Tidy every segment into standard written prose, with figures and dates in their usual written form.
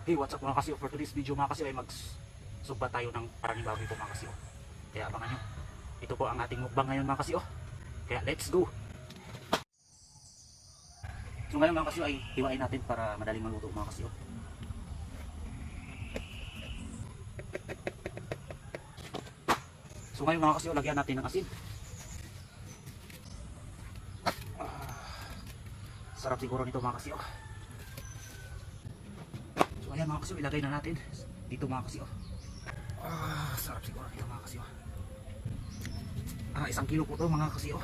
Hey, what's up mga kasiyo? For today's video mga kasiyo ay magsugba tayo ng paraning baboy po mga kasiyo. Kaya abangan nyo. Ito po ang ating mukbang ngayon mga kasiyo. Kaya let's go! So ngayon mga kasiyo ay hiwain natin para madaling maluto mga kasiyo. So ngayon mga kasiyo, lagyan natin ng asin. Sarap siguro nito mga kasiyo. So ayan mga kasiyo, ilagay na natin dito mga kasiyo. Sarap siguro nito mga kasiyo. 1 kilo po to mga kasiyo.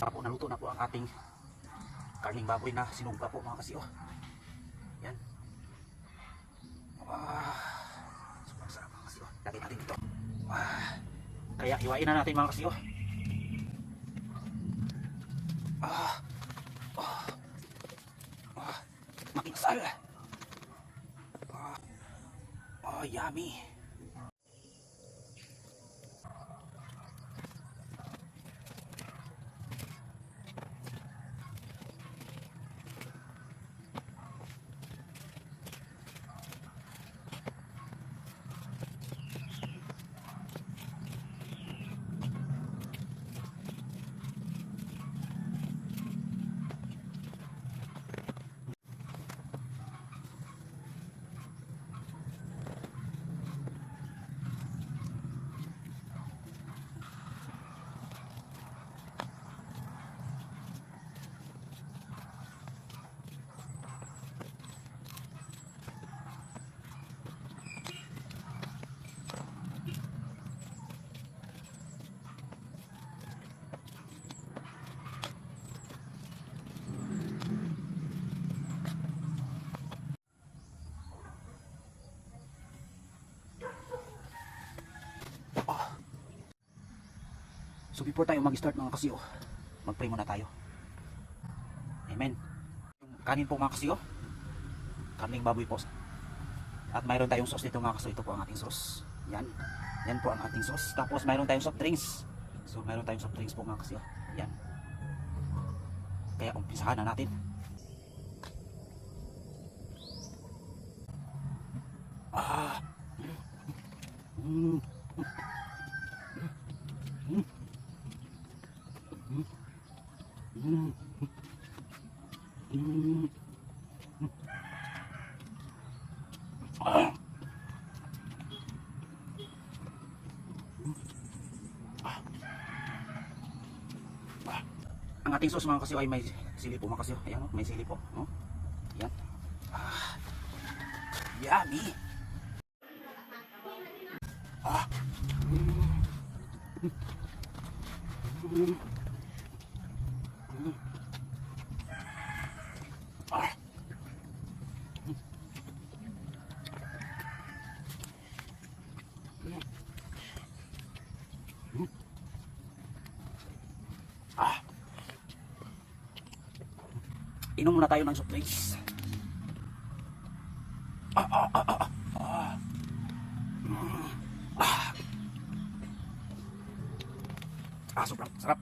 Para po naluto na po ang ating karning baboy na sinugba po mga kasiyo. Yan. Sobrang sarap mga kasiyo. Lagay natin dito. Kaya hiwain na natin mga kasiyo. Makinsal. Yummy. So before tayo mag-start mga kasiyo, mag-pray muna tayo. Amen. Yung kanin po mga kasiyo, karning baboy po. At mayroon tayong sauce dito mga kasiyo. Ito po ang ating sauce. Yan. Yan po ang ating sauce. Tapos mayroon tayong soft drinks. So mayroon tayong soft drinks po mga kasiyo. Yan. Kaya umpisahan na natin. Ang ating sauce mga kasiyo ay may sili po mga kasiyo. Ayan, may sili po. No? Yan. Yummy! Inom muna tayo ng soft drinks. Sobrang sarap.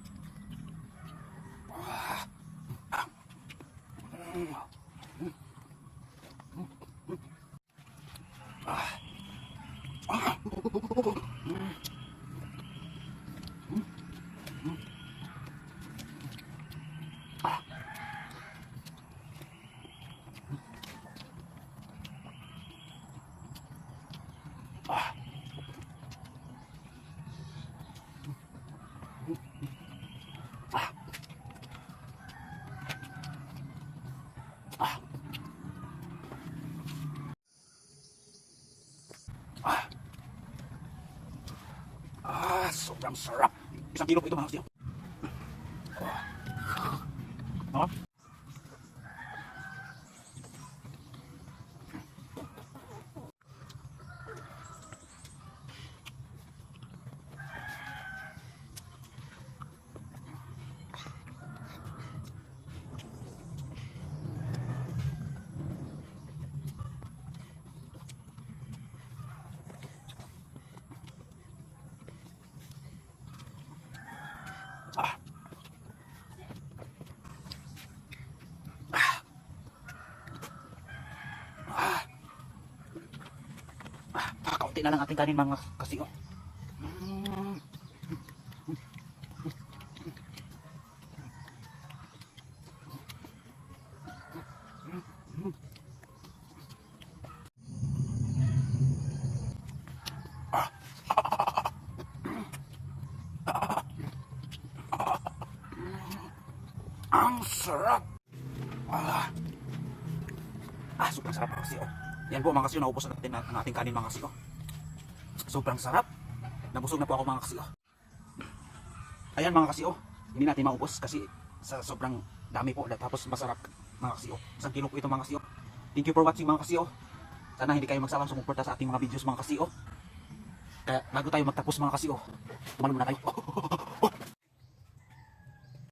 Sobrang sarap. 1 kilo po ito mga kasiyo. konti na lang ating kanin mga kasiyo. Ang sarap! Sobrang sarap mga kasiyo. Yan po mga kasiyo, naubos na natin ang ating kanin mga kasiyo. Sobrang sarap. Nabusog na po ako mga kasiyo. Ayan mga kasiyo, hindi natin maubos kasi sa sobrang dami po. Tapos masarap mga kasiyo. 1 kilo po ito mga kasiyo. Thank you for watching mga kasiyo. Sana hindi kayo magsawang sumuporta sa ating mga videos mga kasiyo. Kaya bago tayo magtapos mga kasiyo, tumalo muna tayo.